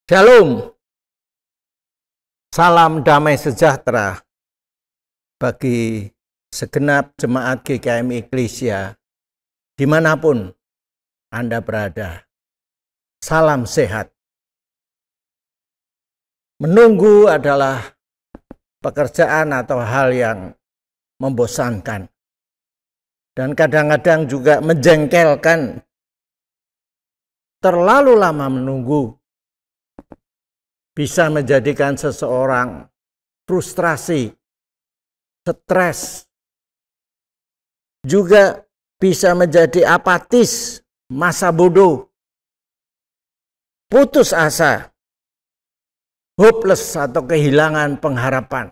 Shalom, salam damai sejahtera bagi segenap jemaat GKM Eklesia dimanapun Anda berada. Salam sehat. Menunggu adalah pekerjaan atau hal yang membosankan dan kadang-kadang juga menjengkelkan. Terlalu lama menunggu bisa menjadikan seseorang frustrasi, stres, juga bisa menjadi apatis, masa bodoh, putus asa, hopeless atau kehilangan pengharapan.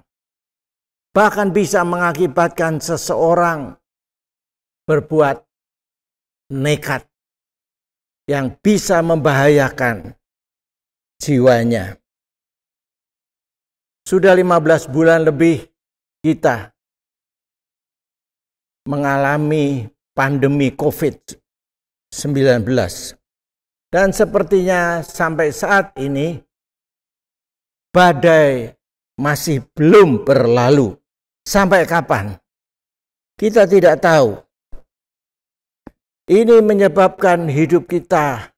Bahkan bisa mengakibatkan seseorang berbuat nekat yang bisa membahayakan jiwanya. Sudah 15 bulan lebih kita mengalami pandemi COVID-19. Dan sepertinya sampai saat ini badai masih belum berlalu. Sampai kapan? Kita tidak tahu. Ini menyebabkan hidup kita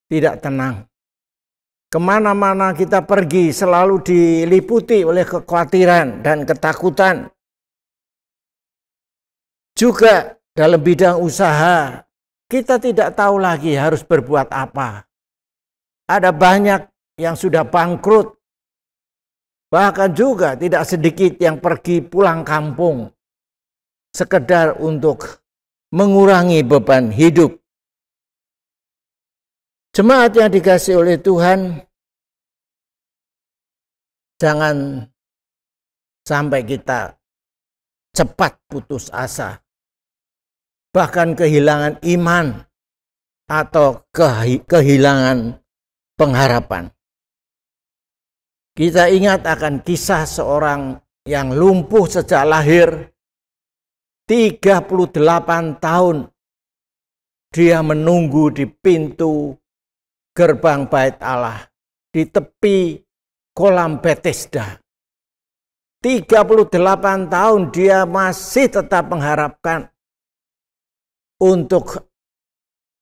tidak tenang. Kemana-mana kita pergi selalu diliputi oleh kekhawatiran dan ketakutan. Juga dalam bidang usaha, kita tidak tahu lagi harus berbuat apa. Ada banyak yang sudah bangkrut. Bahkan juga tidak sedikit yang pergi pulang kampung. Sekedar untuk mengurangi beban hidup. Jemaat yang dikasihi oleh Tuhan, jangan sampai kita cepat putus asa, bahkan kehilangan iman atau kehilangan pengharapan. Kita ingat akan kisah seorang yang lumpuh sejak lahir, 38 tahun dia menunggu di pintu gerbang bait Allah, di tepi kolam Bethesda. 38 tahun dia masih tetap mengharapkan untuk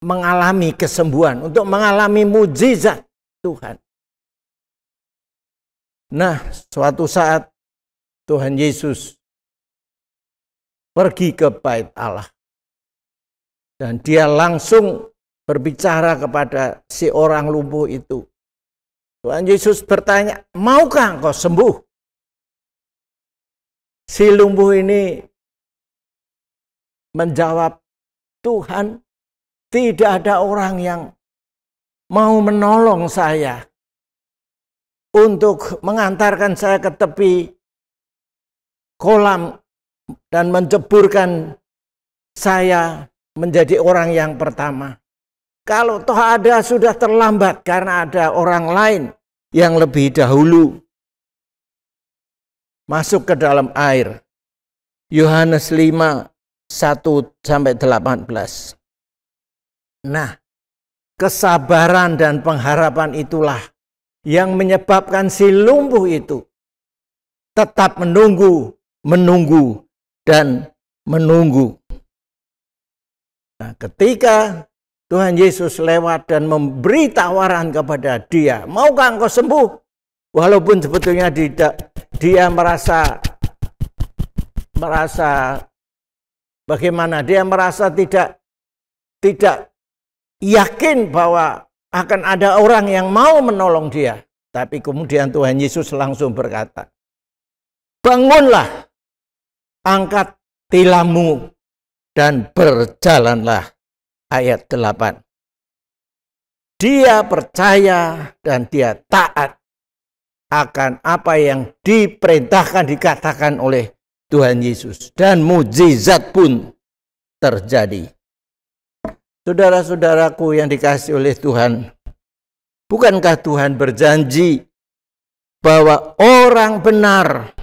mengalami kesembuhan, untuk mengalami mujizat Tuhan. Nah, suatu saat Tuhan Yesus pergi ke bait Allah. Dan dia langsung berbicara kepada si orang lumpuh itu. Tuhan Yesus bertanya, maukah engkau sembuh? Si lumpuh ini menjawab, Tuhan, tidak ada orang yang mau menolong saya untuk mengantarkan saya ke tepi kolam dan menceburkan saya menjadi orang yang pertama. Kalau toh ada sudah terlambat karena ada orang lain yang lebih dahulu masuk ke dalam air. Yohanes 5, 1-18. Nah, kesabaran dan pengharapan itulah yang menyebabkan si lumpuh itu tetap menunggu, dan menunggu. Nah, ketika Tuhan Yesus lewat dan memberi tawaran kepada dia, maukah engkau sembuh? Walaupun sebetulnya dia merasa bagaimana? Dia merasa tidak yakin bahwa akan ada orang yang mau menolong dia. Tapi kemudian Tuhan Yesus langsung berkata, bangunlah, angkat tilammu, dan berjalanlah. Ayat 8. Dia percaya dan dia taat akan apa yang diperintahkan, dikatakan oleh Tuhan Yesus. Dan mujizat pun terjadi. Saudara-saudaraku yang dikasihi oleh Tuhan, bukankah Tuhan berjanji bahwa orang benar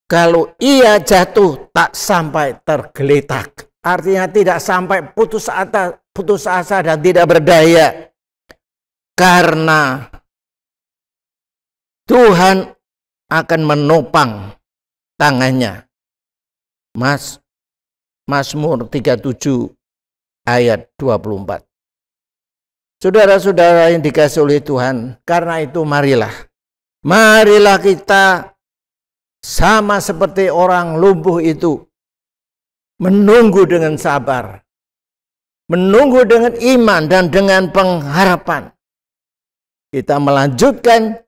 kalau ia jatuh tak sampai tergeletak? Artinya tidak sampai putus asa dan tidak berdaya. karena Tuhan akan menopang tangannya. Mazmur 37 ayat 24. Saudara-saudara yang dikasihi oleh Tuhan, karena itu marilah kita sama seperti orang lumpuh itu, menunggu dengan sabar, menunggu dengan iman dan dengan pengharapan. Kita melanjutkan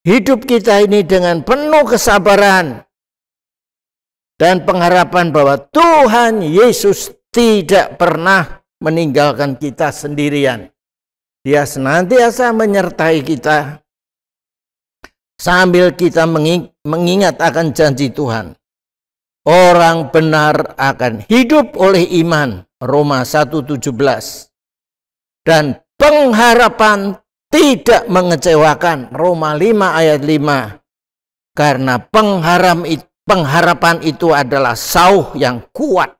hidup kita ini dengan penuh kesabaran dan pengharapan bahwa Tuhan Yesus tidak pernah meninggalkan kita sendirian. Dia senantiasa menyertai kita sambil kita mengingat akan janji Tuhan. Orang benar akan hidup oleh iman, Roma 1:17. Dan pengharapan tidak mengecewakan, Roma 5 ayat 5. Karena pengharapan itu adalah sauh yang kuat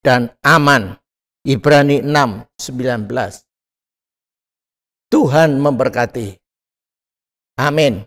dan aman, Ibrani 6:19. Tuhan memberkati. Amin.